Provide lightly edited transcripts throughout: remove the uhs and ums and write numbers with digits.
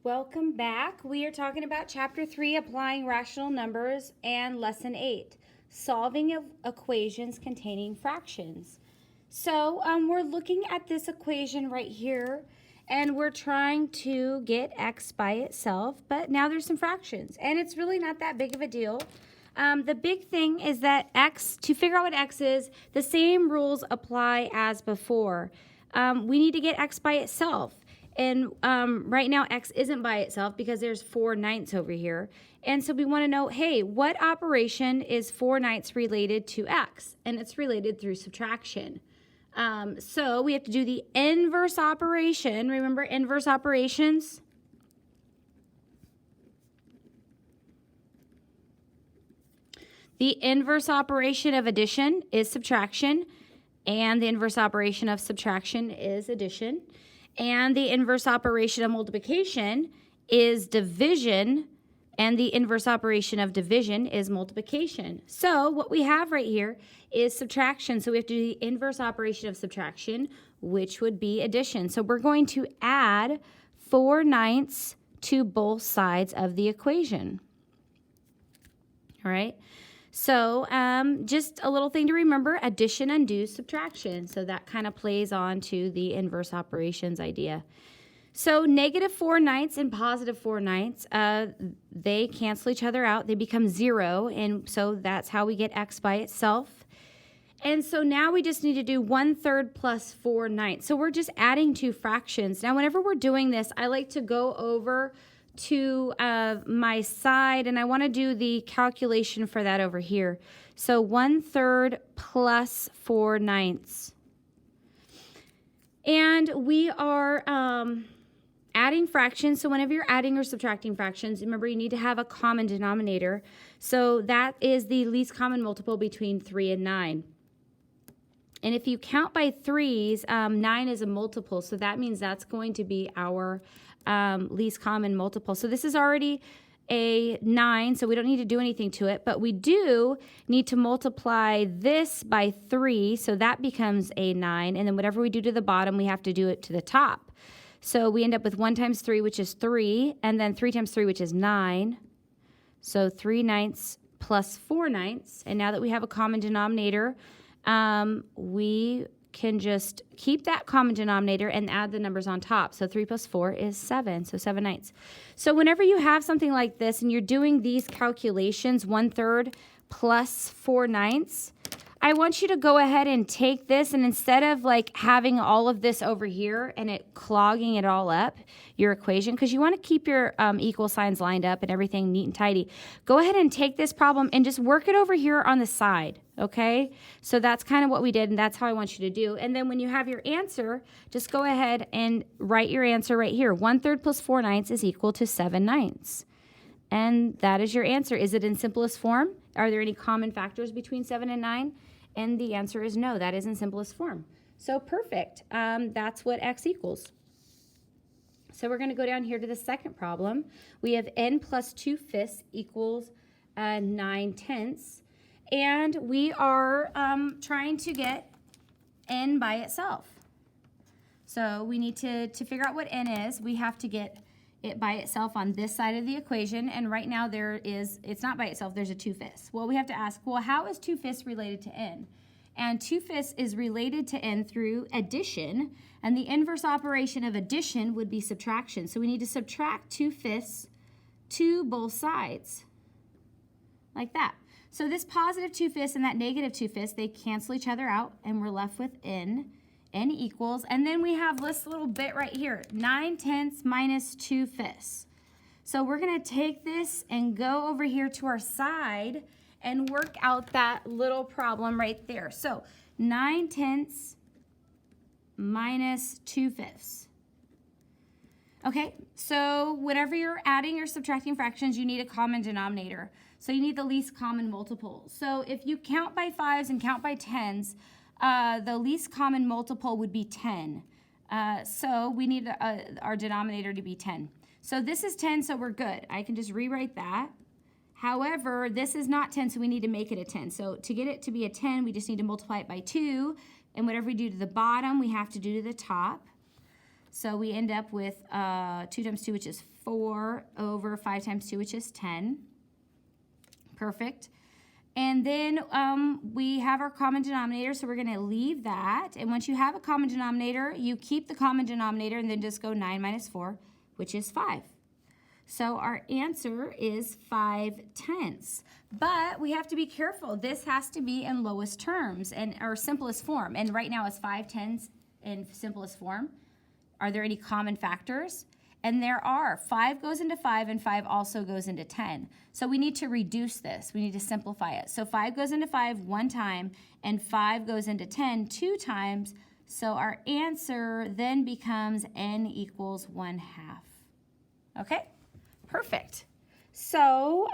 Welcome back. We are talking about Chapter 3, Applying Rational Numbers, and Lesson 8, Solving of Equations Containing Fractions. So we're looking at this equation right here, and we're trying to get x by itself, but now there's some fractions, and it's really not that big of a deal. The big thing is that x, to figure out what x is, the same rules apply as before. We need to get x by itself. And right now, x isn't by itself because there's 4/9 over here. And so we want to know, hey, what operation is 4/9 related to x? And it's related through subtraction. So we have to do the inverse operation. Remember inverse operations? The inverse operation of addition is subtraction, and the inverse operation of subtraction is addition. And the inverse operation of multiplication is division, and the inverse operation of division is multiplication. So what we have right here is subtraction. So we have to do the inverse operation of subtraction, which would be addition. So we're going to add 4/9 to both sides of the equation. All right. So just a little thing to remember, addition undoes subtraction. So that kind of plays on to the inverse operations idea. So negative 4/9 and positive 4/9, they cancel each other out. They become 0, and so that's how we get x by itself. And so now we just need to do 1/3 plus 4/9. So we're just adding two fractions. Now whenever we're doing this, I like to go over to my side, and I want to do the calculation for that over here. So 1/3 plus 4/9. And we are adding fractions. So whenever you're adding or subtracting fractions, remember you need to have a common denominator. So that is the least common multiple between 3 and 9. And if you count by threes, 9 is a multiple, so that means that's going to be our least common multiple. So this is already a 9, so we don't need to do anything to it, but we do need to multiply this by 3, so that becomes a 9, and then whatever we do to the bottom, we have to do it to the top. So we end up with 1 times 3, which is 3, and then 3 times 3, which is 9. So 3/9 plus 4/9, and now that we have a common denominator, we can just keep that common denominator and add the numbers on top. So 3 plus 4 is 7, so 7/9. So whenever you have something like this and you're doing these calculations, 1/3 plus 4/9, I want you to go ahead and take this, and instead of like having all of this over here and it clogging it all up, your equation, because you want to keep your equal signs lined up and everything neat and tidy, go ahead and take this problem and just work it over here on the side, okay? So that's kind of what we did, and that's how I want you to do. And then when you have your answer, just go ahead and write your answer right here. 1/3 plus 4/9 is equal to 7/9. And that is your answer. Is it in simplest form? Are there any common factors between 7 and 9? And the answer is no, that is in simplest form. So perfect. That's what x equals. So we're going to go down here to the second problem. We have n plus 2/5 equals 9/10. And we are trying to get n by itself. So we need to figure out what n is. We have to get it by itself on this side of the equation, and right now it's not by itself, there's a 2/5. Well, we have to ask, well, how is 2/5 related to n? And 2/5 is related to n through addition, and the inverse operation of addition would be subtraction. So we need to subtract 2/5 to both sides, like that. So this positive 2/5 and that negative 2/5, they cancel each other out, and we're left with n equals, and then we have this little bit right here, 9/10 minus 2/5. So we're going to take this and go over here to our side and work out that little problem right there. So 9/10 minus 2/5. Okay, so whenever you're adding or subtracting fractions, you need a common denominator. So you need the least common multiple. So if you count by 5s and count by 10s, the least common multiple would be 10. So we need our denominator to be 10. So this is 10, so we're good. I can just rewrite that. However, this is not 10, so we need to make it a 10. So to get it to be a 10, we just need to multiply it by 2. And whatever we do to the bottom, we have to do to the top. So we end up with 2 times 2, which is 4, over 5 times 2, which is 10. Perfect. And then we have our common denominator, so we're going to leave that. And once you have a common denominator, you keep the common denominator and then just go 9 minus 4, which is 5. So our answer is 5/10. But we have to be careful. This has to be in lowest terms or simplest form. And right now it's 5/10 in simplest form. Are there any common factors? And there are. 5 goes into 5, and 5 also goes into 10. So we need to reduce this. We need to simplify it. So 5 goes into 5 one time, and 5 goes into 10 two times. So our answer then becomes n equals 1/2. Okay? Perfect. So,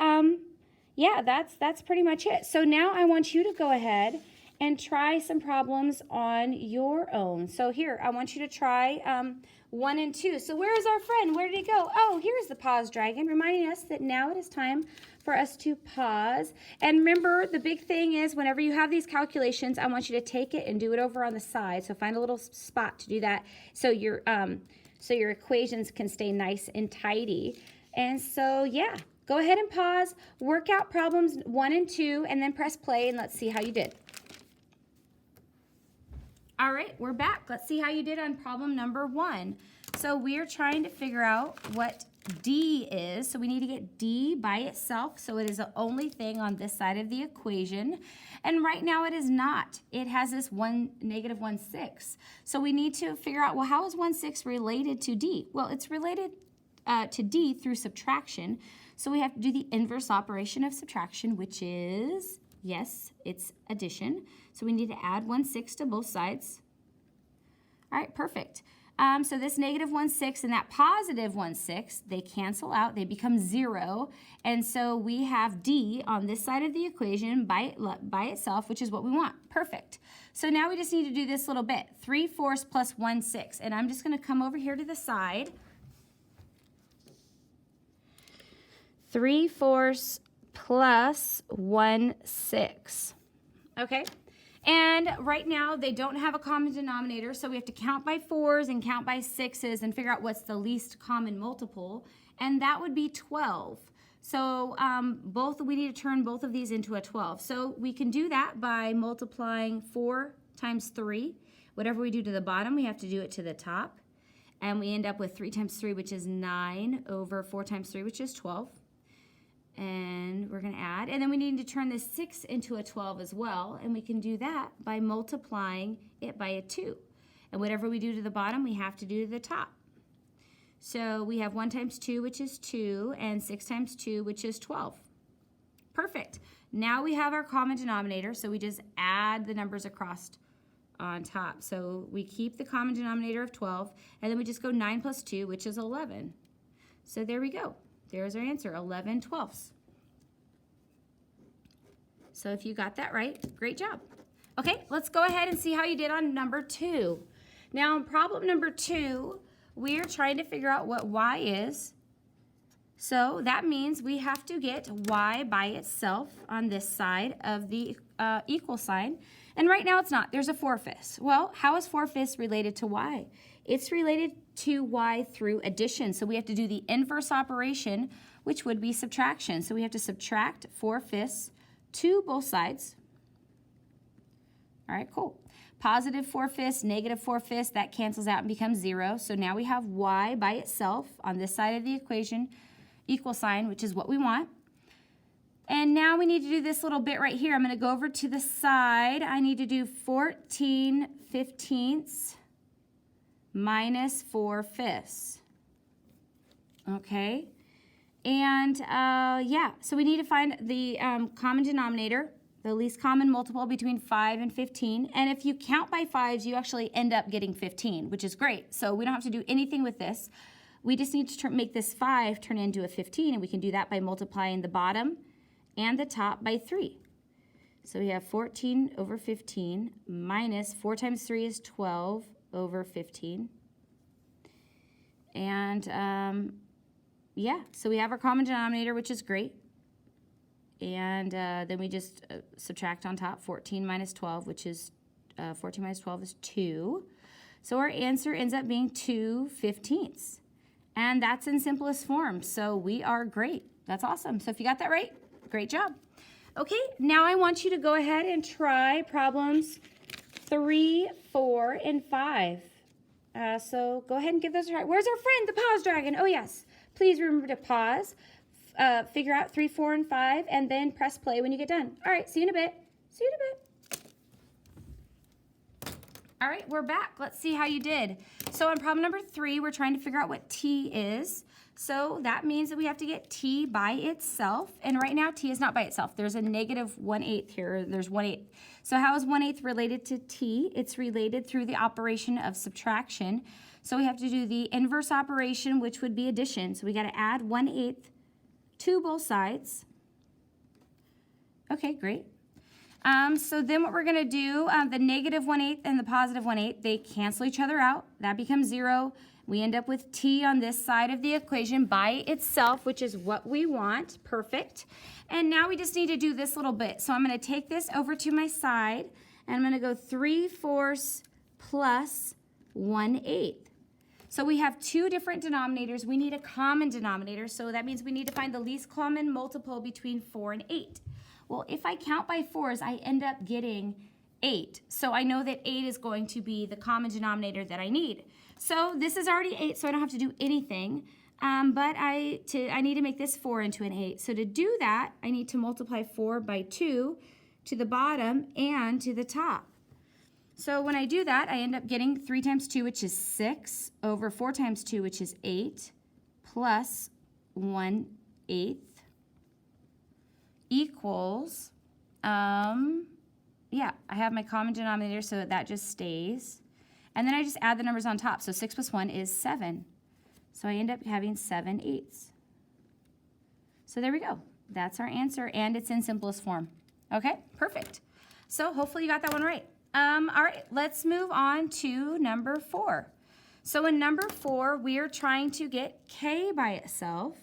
yeah, that's pretty much it. So now I want you to go ahead and try some problems on your own. So here, I want you to try 1 and 2. So where is our friend? Where did he go? Oh, here's the pause dragon, reminding us that now it is time for us to pause. And remember, the big thing is whenever you have these calculations, I want you to take it and do it over on the side. So find a little spot to do that so your equations can stay nice and tidy. And so, yeah, go ahead and pause, work out problems 1 and 2, and then press play, and let's see how you did. All right, we're back. Let's see how you did on problem number 1. So we're trying to figure out what D is. So we need to get D by itself. So it is the only thing on this side of the equation. And right now it is not. It has this negative 1/6. So we need to figure out, well, how is 1/6 related to D? Well, it's related to D through subtraction. So we have to do the inverse operation of subtraction, which is, yes, it's addition. So we need to add 1/6 to both sides. All right, perfect. So this negative 1/6 and that positive 1/6, they cancel out. They become 0. And so we have D on this side of the equation by itself, which is what we want. Perfect. So now we just need to do this little bit. 3/4 plus 1/6. And I'm just going to come over here to the side. 3/4 plus 1/6. Okay? And right now, they don't have a common denominator, so we have to count by 4s and count by 6s and figure out what's the least common multiple, and that would be 12. So we need to turn both of these into a 12. So we can do that by multiplying 4 times 3. Whatever we do to the bottom, we have to do it to the top. And we end up with 3 times 3, which is 9, over 4 times 3, which is 12. And we're going to add, and then we need to turn this 6 into a 12 as well, and we can do that by multiplying it by a 2. And whatever we do to the bottom, we have to do to the top. So we have 1 times 2, which is 2, and 6 times 2, which is 12. Perfect. Now we have our common denominator, so we just add the numbers across on top. So we keep the common denominator of 12, and then we just go 9 plus 2, which is 11. So there we go. There's our answer, 11/12. So if you got that right, great job. Okay, let's go ahead and see how you did on number 2. Now, in problem number 2, we are trying to figure out what y is. So that means we have to get y by itself on this side of the equal sign. And right now it's not. There's a 4/5. Well, how is 4/5 related to y? It's related to y through addition. So we have to do the inverse operation, which would be subtraction. So we have to subtract 4/5 to both sides. All right, cool. Positive 4/5, negative 4/5, that cancels out and becomes 0. So now we have y by itself on this side of the equation, equal sign, which is what we want. And now we need to do this little bit right here. I'm going to go over to the side. I need to do 14/15 minus 4/5. Okay. And yeah, so we need to find the common denominator, the least common multiple between 5 and 15. And if you count by 5s, you actually end up getting 15, which is great. So we don't have to do anything with this. We just need to make this 5 turn into a 15, and we can do that by multiplying the bottom and the top by 3. So we have 14 over 15 minus 4 times 3 is 12 over 15. And yeah, so we have our common denominator, which is great. And then we just subtract on top 14 minus 12, which is 14 minus 12 is 2. So our answer ends up being 2/15. And that's in simplest form. So we are great. That's awesome. So if you got that right, great job. Okay, now I want you to go ahead and try problems 3, 4, and 5. So go ahead and give those a try. Where's our friend, the pause dragon? Oh, yes. Please remember to pause, figure out 3, 4, and 5, and then press play when you get done. All right, see you in a bit. See you in a bit. All right, we're back. Let's see how you did. So on problem number 3, we're trying to figure out what t is. So that means that we have to get t by itself. And right now, t is not by itself. There's a negative 1/8 here. There's 1/8. So how is 1/8 related to t? It's related through the operation of subtraction. So we have to do the inverse operation, which would be addition. So we got to add 1/8 to both sides. Okay, great. So then what we're going to do, the negative 1/8 and the positive 1/8, they cancel each other out. That becomes 0. We end up with t on this side of the equation by itself, which is what we want. Perfect. And now we just need to do this little bit. So I'm going to take this over to my side, and I'm going to go 3/4 plus 1/8. So we have two different denominators. We need a common denominator, so that means we need to find the least common multiple between 4 and 8. Well, if I count by 4s, I end up getting 8. So I know that 8 is going to be the common denominator that I need. So this is already 8, so I don't have to do anything. But I need to make this 4 into an 8. So to do that, I need to multiply 4 by 2 to the bottom and to the top. So when I do that, I end up getting 3 times 2, which is 6, over 4 times 2, which is 8, plus 1/8 equals, yeah, I have my common denominator, so that just stays. And then I just add the numbers on top. So 6 plus 1 is 7. So I end up having 7/8. So there we go. That's our answer, and it's in simplest form. Okay, perfect. So hopefully you got that one right. All right, let's move on to number 4. So in number 4, we are trying to get k by itself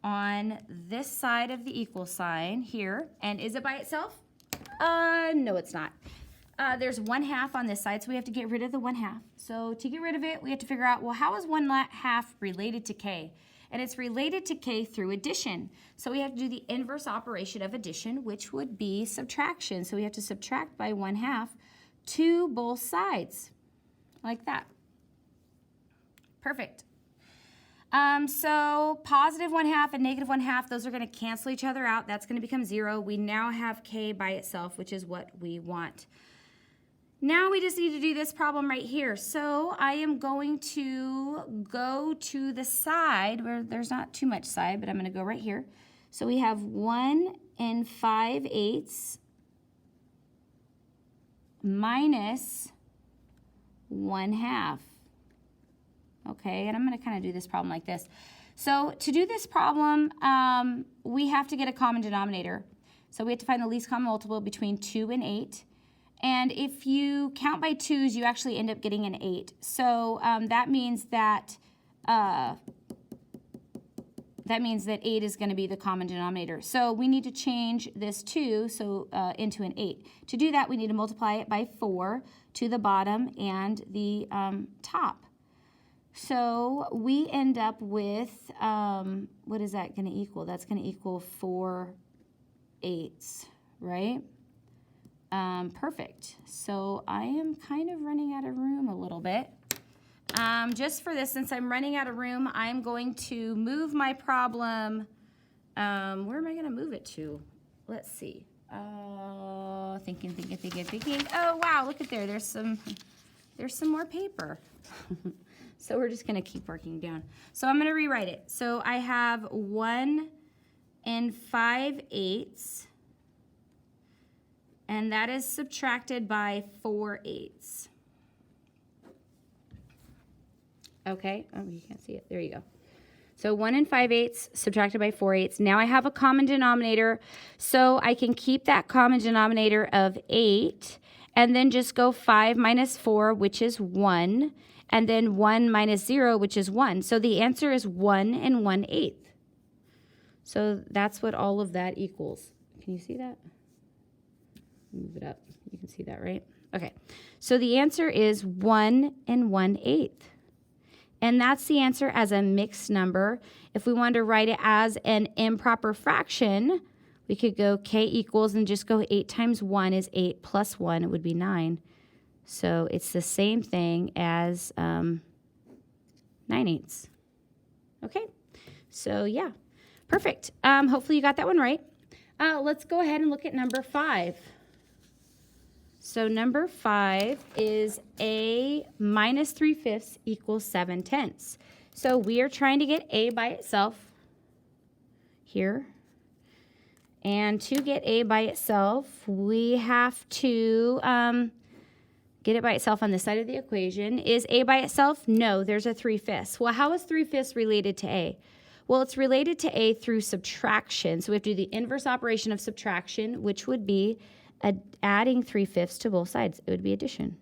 on this side of the equal sign here. And is it by itself? No, it's not. There's 1/2 on this side, so we have to get rid of the 1/2. So to get rid of it, we have to figure out, well, how is 1/2 related to k? And it's related to k through addition. So we have to do the inverse operation of addition, which would be subtraction. So we have to subtract by 1/2 to both sides, like that. Perfect. So positive 1/2 and negative 1/2, those are going to cancel each other out. That's going to become 0. We now have k by itself, which is what we want. Now we just need to do this problem right here. So I am going to go to the side where there's not too much side, but I'm going to go right here. So we have 1 5/8 minus 1/2. Okay, and I'm going to kind of do this problem like this. So to do this problem, we have to get a common denominator. So we have to find the least common multiple between 2 and 8. And if you count by 2s, you actually end up getting an 8. So that means that 8 is going to be the common denominator. So we need to change this 2 into an 8. To do that, we need to multiply it by 4 to the bottom and the top. So we end up with, what is that going to equal? That's going to equal 4/8, right? Perfect. So I am kind of running out of room a little bit. Just for this, since I'm running out of room, I'm going to move my problem. Where am I going to move it to? Let's see. Thinking. Oh, wow, look at there. There's some more paper. So we're just going to keep working down. So I'm going to rewrite it. So I have 1 5/8. And that is subtracted by 4/8. Okay, oh, you can't see it. There you go. So 1 5/8 subtracted by 4/8. Now I have a common denominator, so I can keep that common denominator of 8, and then just go 5 minus 4, which is 1, and then 1 minus 0, which is 1. So the answer is 1 1/8. So that's what all of that equals. Can you see that? Move it up. You can see that, right? Okay, so the answer is 1 1/8. And that's the answer as a mixed number. If we wanted to write it as an improper fraction, we could go k equals and just go 8 times 1 is 8 plus 1, it would be 9. So it's the same thing as 9/8. Okay, so yeah, perfect. Hopefully you got that one right. Let's go ahead and look at number 5. So number 5 is a minus 3/5 equals 7/10. So we are trying to get a by itself here. And to get a by itself, we have to get it by itself on this side of the equation. Is a by itself? No, there's a 3/5. Well, how is 3/5 related to a? Well, it's related to a through subtraction. So we have to do the inverse operation of subtraction, which would be adding 3/5 to both sides. It would be addition.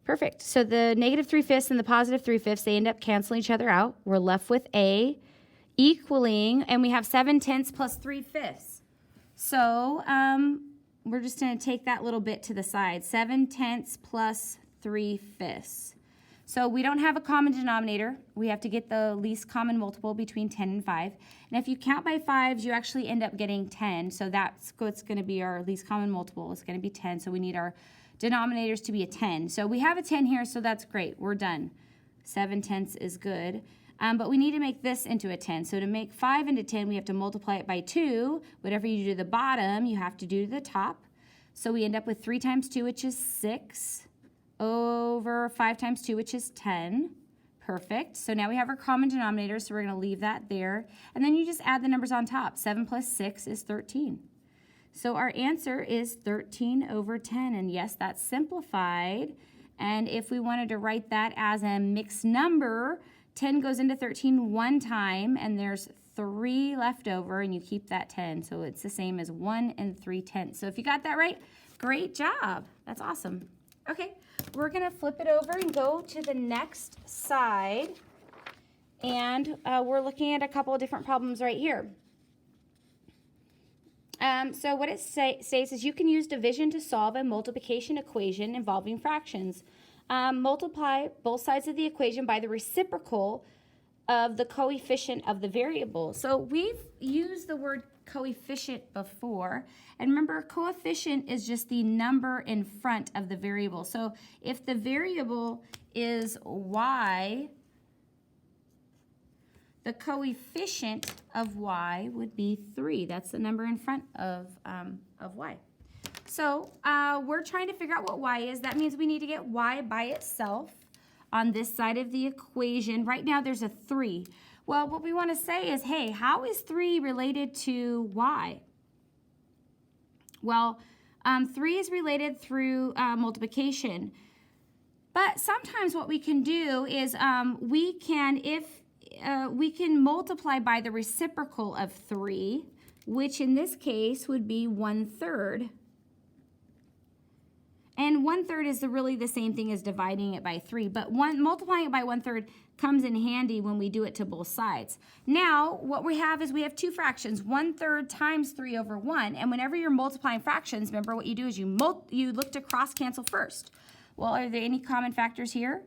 Perfect. So the negative 3/5 and the positive 3/5, they end up canceling each other out. We're left with a equaling, and we have 7/10 plus 3/5. So we're just going to take that little bit to the side. 7/10 plus 3/5. So we don't have a common denominator. We have to get the least common multiple between 10 and 5. And if you count by 5s, you actually end up getting 10. So that's what's going to be our least common multiple. It's going to be 10. So we need our denominators to be a 10. So we have a 10 here, so that's great. We're done. 7/10 is good. But we need to make this into a 10. So to make 5 into 10, we have to multiply it by 2. Whatever you do to the bottom, you have to do to the top. So we end up with 3 times 2, which is 6, over 5 times 2, which is 10. Perfect. So now we have our common denominator, so we're going to leave that there. And then you just add the numbers on top. 7 plus 6 is 13. So our answer is 13 over 10. And yes, that's simplified. And if we wanted to write that as a mixed number, 10 goes into 13 one time, and there's 3 left over, and you keep that 10. So it's the same as 1 3/10. So if you got that right, great job. That's awesome. Okay, we're going to flip it over and go to the next side. And we're looking at a couple of different problems right here. So what it states is you can use division to solve a multiplication equation involving fractions. Multiply both sides of the equation by the reciprocal of the coefficient of the variable. So we've used the word coefficient before, and remember, coefficient is just the number in front of the variable. So if the variable is y, the coefficient of y would be 3. That's the number in front of y. So we're trying to figure out what y is. That means we need to get y by itself on this side of the equation. Right now there's a 3. Well, what we want to say is, hey, how is 3 related to y? Well, 3 is related through multiplication. But sometimes what we can do is we can multiply by the reciprocal of 3, which in this case would be 1/3. And 1/3 is really the same thing as dividing it by 3, but multiplying it by 1/3 comes in handy when we do it to both sides. Now, what we have is we have two fractions, 1/3 times 3 over 1, and whenever you're multiplying fractions, remember what you do is you look to cross cancel first. Well, are there any common factors here?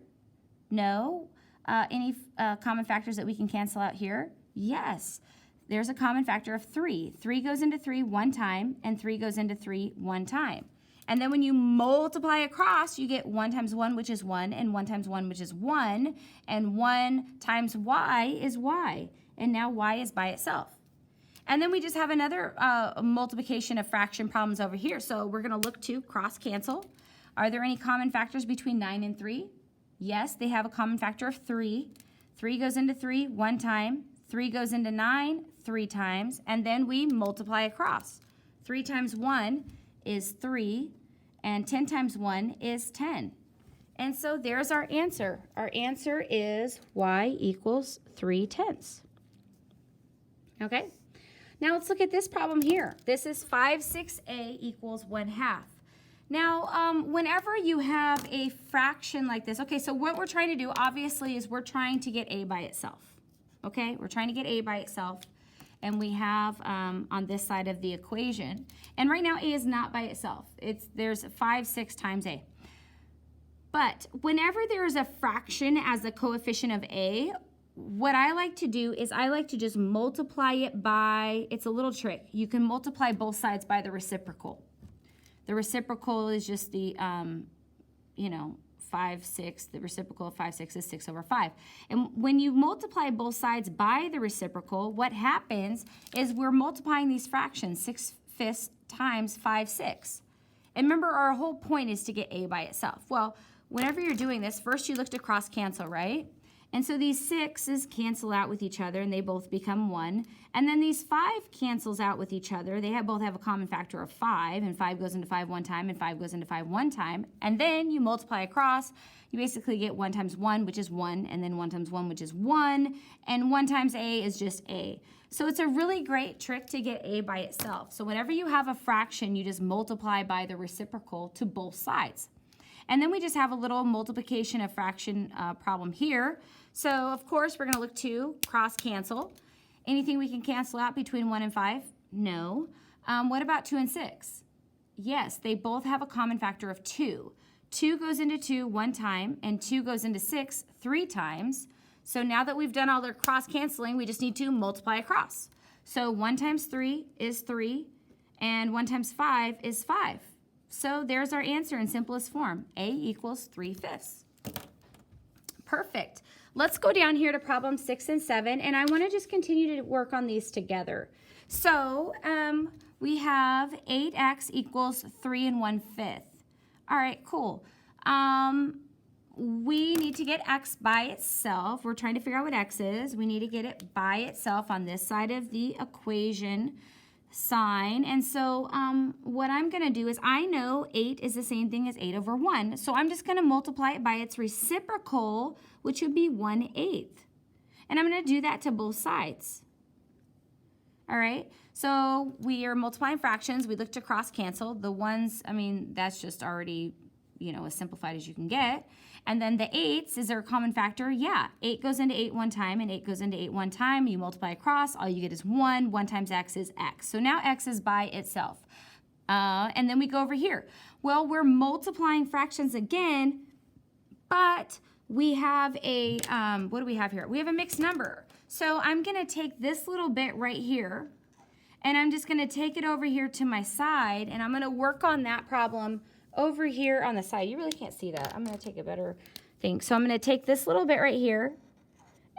No. Any common factors that we can cancel out here? Yes. There's a common factor of 3. 3 goes into 3 one time, and 3 goes into 3 one time. And then when you multiply across, you get 1 times 1, which is 1, and 1 times 1, which is 1, and 1 times y is y. And now y is by itself. And then we just have another multiplication of fraction problems over here. So we're going to look to cross cancel. Are there any common factors between 9 and 3? Yes, they have a common factor of 3. 3 goes into 3 one time. 3 goes into 9 3 times. And then we multiply across. 3 times 1 is 3, and 10 times 1 is 10. And so there's our answer. Our answer is y equals 3/10. Okay? Now let's look at this problem here. This is 5/6a equals 1/2. Now, whenever you have a fraction like this, okay, so what we're trying to do, obviously, is we're trying to get a by itself. Okay? We're trying to get a by itself. and we have on this side of the equation. And right now, a is not by itself. There's 5, 6 times a. But whenever there's a fraction as the coefficient of a, what I like to do is I like to just multiply it by, it's a little trick. You can multiply both sides by the reciprocal. The reciprocal is just the, 5, 6. The reciprocal of 5, 6 is 6 over 5. And when you multiply both sides by the reciprocal, what happens is we're multiplying these fractions, 6/5 times 5, 6. And remember, our whole point is to get a by itself. Well, whenever you're doing this, first you look to cross cancel, right? And so these 6's cancel out with each other, and they both become 1. And then these 5 cancels out with each other. They both have a common factor of 5, and 5 goes into 5 one time, and 5 goes into 5 one time. And then you multiply across. You basically get 1 times 1, which is 1, and then 1 times 1, which is 1. And 1 times a is just a. So it's a really great trick to get a by itself. So whenever you have a fraction, you just multiply by the reciprocal to both sides. And then we just have a little multiplication of fraction problem here. So, of course, we're going to look to cross cancel. Anything we can cancel out between 1 and 5? No. What about 2 and 6? Yes, they both have a common factor of 2. 2 goes into 2 one time, and 2 goes into 6 3 times. So now that we've done all the cross canceling, we just need to multiply across. So 1 times 3 is 3, and 1 times 5 is 5. So there's our answer in simplest form. A equals 3/5. Perfect. Let's go down here to problem 6 and 7, and I want to just continue to work on these together. So we have 8x equals 3 1/5. All right, cool. We need to get x by itself. We're trying to figure out what x is. We need to get it by itself on this side of the equation sign. And so what I'm going to do is I know 8 is the same thing as 8 over 1. So I'm just going to multiply it by its reciprocal, which would be 1/8. And I'm going to do that to both sides. All right, so we are multiplying fractions. We look to cross cancel. The ones, that's just already, as simplified as you can get. And then the 8's, is there a common factor? Yeah, 8 goes into 8 one time, and 8 goes into 8 one time. You multiply across, all you get is 1. 1 times x is x. So now x is by itself. And then we go over here. Well, we're multiplying fractions again, but we have a, what do we have here? We have a mixed number. So I'm going to take this little bit right here, and I'm just going to take it over here to my side, and I'm going to work on that problem over here on the side. You really can't see that. I'm going to take a better thing. So I'm going to take this little bit right here,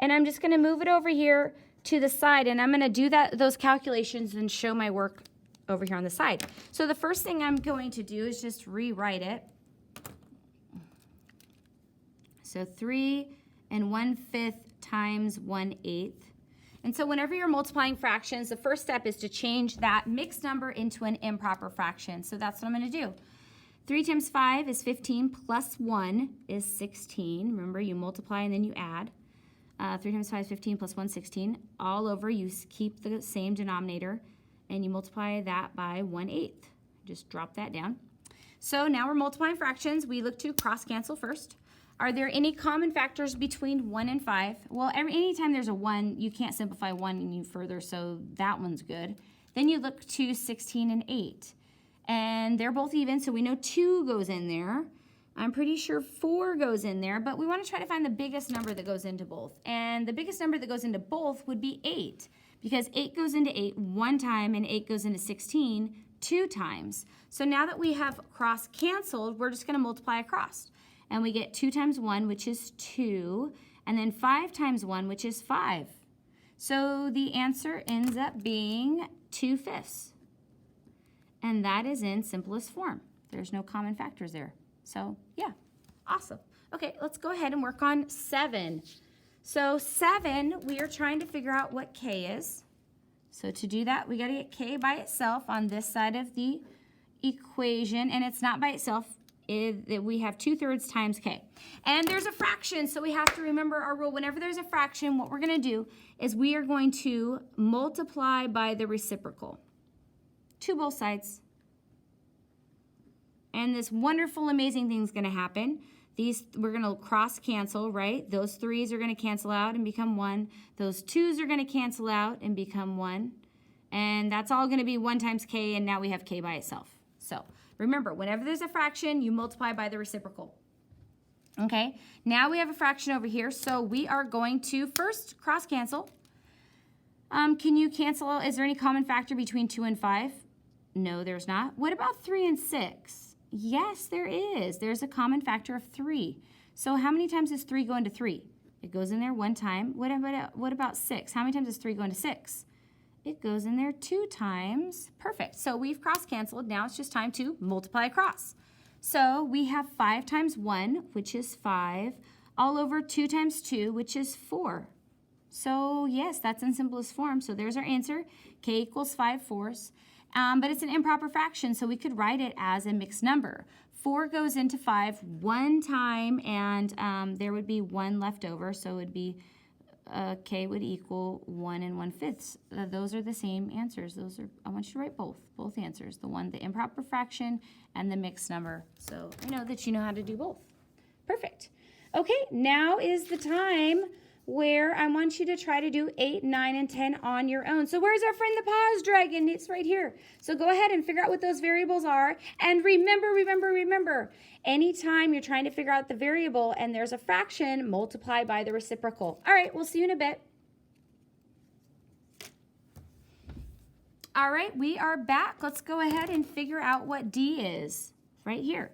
and I'm just going to move it over here to the side, and I'm going to do those calculations and show my work over here on the side. So the first thing I'm going to do is just rewrite it. So 3 1/5 times 1/8. And so whenever you're multiplying fractions, the first step is to change that mixed number into an improper fraction. So that's what I'm going to do. 3 times 5 is 15 plus 1 is 16. Remember, you multiply and then you add. 3 times 5 is 15 plus 1, 16. All over, you keep the same denominator, and you multiply that by 1/8. Just drop that down. So now we're multiplying fractions. We look to cross cancel first. Are there any common factors between 1 and 5? Well, anytime there's a 1, you can't simplify 1 any further, so that one's good. Then you look to 16 and 8. And they're both even, so we know 2 goes in there. I'm pretty sure 4 goes in there, but we want to try to find the biggest number that goes into both. And the biggest number that goes into both would be 8, because 8 goes into 8 one time, and 8 goes into 16 2 times. So now that we have cross-canceled, we're just going to multiply across. And we get 2 times 1, which is 2, and then 5 times 1, which is 5. So the answer ends up being 2/5. And that is in simplest form. There's no common factors there. So, yeah, awesome. Okay, let's go ahead and work on 7. So 7, we are trying to figure out what k is. So to do that, we got to get k by itself on this side of the equation, and it's not by itself. We have 2/3 times k. And there's a fraction, so we have to remember our rule. Whenever there's a fraction, what we're going to do is we are going to multiply by the reciprocal to both sides. And this wonderful, amazing thing is going to happen. we're going to cross cancel, right? Those 3's are going to cancel out and become 1. Those 2's are going to cancel out and become 1. And that's all going to be 1 times k, and now we have k by itself. So remember, whenever there's a fraction, you multiply by the reciprocal. Okay, now we have a fraction over here, so we are going to first cross cancel. Can you cancel? Is there any common factor between 2 and 5? No, there's not. What about 3 and 6? Yes, there is. There's a common factor of 3. So how many times does 3 go into 3? It goes in there 1 time. What about 6? How many times does 3 go into 6? It goes in there 2 times. Perfect. So we've cross-canceled. Now it's just time to multiply across. So we have 5 times 1, which is 5, all over 2 times 2, which is 4. So yes, that's in simplest form. So there's our answer. K equals 5/4. But it's an improper fraction, so we could write it as a mixed number. 4 goes into 5 1 time, and there would be 1 left over, so it would be k would equal 1 1/5. Those are the same answers. I want you to write both answers, the improper fraction and the mixed number. So I know that you know how to do both. Perfect. Okay, now is the time where I want you to try to do 8, 9, and 10 on your own. So where's our friend the pause dragon? It's right here. So go ahead and figure out what those variables are. And remember, anytime you're trying to figure out the variable and there's a fraction, multiply by the reciprocal. All right, we'll see you in a bit. All right, we are back. Let's go ahead and figure out what D is right here.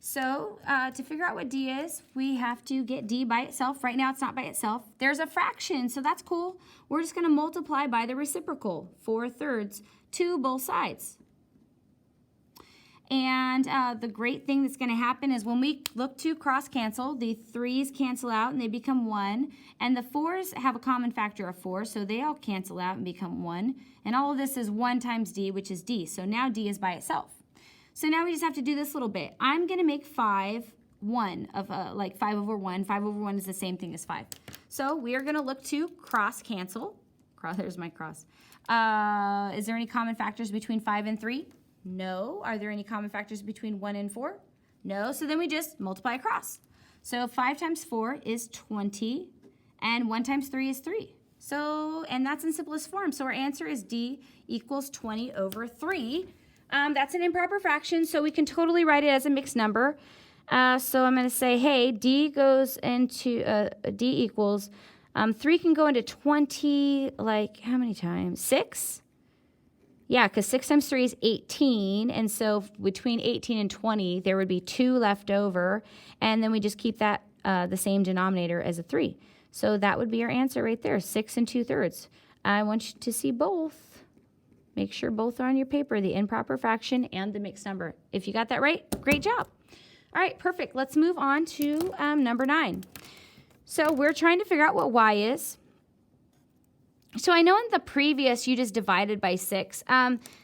So to figure out what D is, we have to get D by itself. Right now it's not by itself. There's a fraction, so that's cool. We're just going to multiply by the reciprocal, 4/3, to both sides. And the great thing that's going to happen is when we look to cross-cancel, the 3's cancel out and they become 1. And the 4's have a common factor of 4, so they all cancel out and become 1. And all of this is 1 times D, which is D. So now D is by itself. So now we just have to do this little bit. I'm going to make 5 1 of like 5 over 1. 5 over 1 is the same thing as 5. So we are going to look to cross-cancel. There's my cross. Is there any common factors between 5 and 3? No. Are there any common factors between 1 and 4? No. So then we just multiply across. So 5 times 4 is 20, and 1 times 3 is 3. So, and that's in simplest form. So our answer is D equals 20 over 3. That's an improper fraction, so we can totally write it as a mixed number. So I'm going to say, hey, D goes into, D equals, 3 can go into 20, like, how many times? 6? Yeah, because 6 times 3 is 18, and so between 18 and 20, there would be 2 left over, and then we just keep that the same denominator as a 3. So that would be our answer right there, 6 2/3. I want you to see both. Make sure both are on your paper, the improper fraction and the mixed number. If you got that right, great job. All right, perfect. Let's move on to number 9. So we're trying to figure out what y is. So I know in the previous you just divided by 6.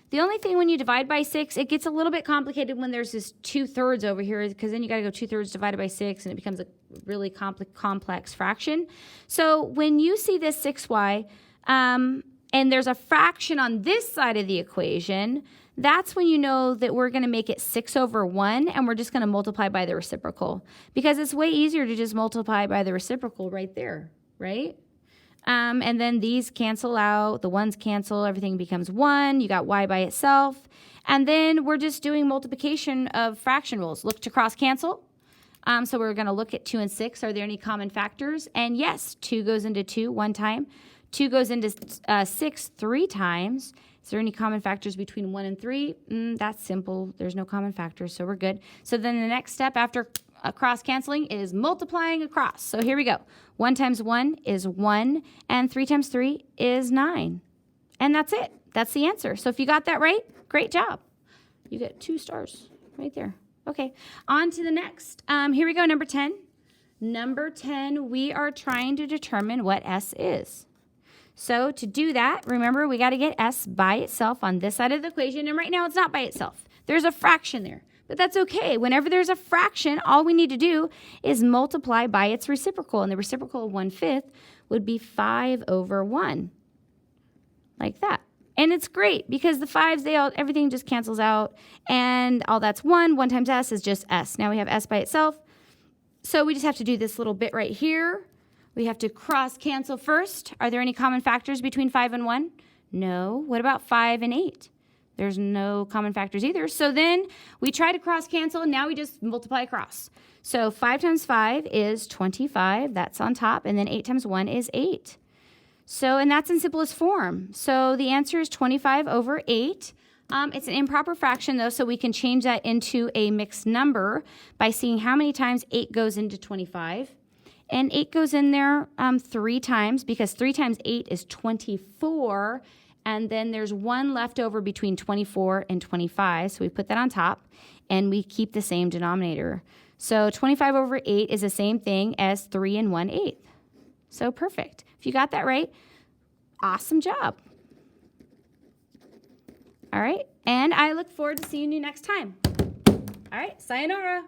The only thing when you divide by 6, it gets a little bit complicated when there's this 2/3 over here, because then you got to go 2/3 divided by 6 and it becomes a really complex fraction. So when you see this 6y, and there's a fraction on this side of the equation, that's when you know that we're going to make it 6 over 1, and we're just going to multiply by the reciprocal. Because it's way easier to just multiply by the reciprocal right there, right? And then these cancel out, the 1's cancel, everything becomes 1, you got y by itself. And then we're just doing multiplication of fraction rules. Look to cross-cancel. So we're going to look at 2 and 6. Are there any common factors? And yes, 2 goes into 2 1 time. 2 goes into 6 3 times. Is there any common factors between 1 and 3? That's simple. There's no common factors, so we're good. So then the next step after cross-canceling is multiplying across. So here we go. 1 times 1 is 1, and 3 times 3 is 9. And that's it. That's the answer. So if you got that right, great job. You get 2 stars right there. Okay, on to the next. Here we go, number 10. Number 10, we are trying to determine what S is. So to do that, remember, we got to get S by itself on this side of the equation, and right now it's not by itself. There's a fraction there, but that's okay. Whenever there's a fraction, all we need to do is multiply by its reciprocal, and the reciprocal of 1/5 would be 5 over 1, like that. And it's great because the 5's, everything just cancels out, and all that's 1. 1 times S is just S. Now we have S by itself. So we just have to do this little bit right here. We have to cross cancel first. Are there any common factors between 5 and 1? No. What about 5 and 8? There's no common factors either. So then we try to cross cancel, and now we just multiply across. So 5 times 5 is 25. That's on top. And then 8 times 1 is 8. So, and that's in simplest form. So the answer is 25 over 8. It's an improper fraction, though, so we can change that into a mixed number by seeing how many times 8 goes into 25. And 8 goes in there 3 times, because 3 times 8 is 24. And then there's 1 left over between 24 and 25. So we put that on top, and we keep the same denominator. So 25 over 8 is the same thing as 3 1/8. So perfect. If you got that right, awesome job. All right, and I look forward to seeing you next time. All right, sayonara.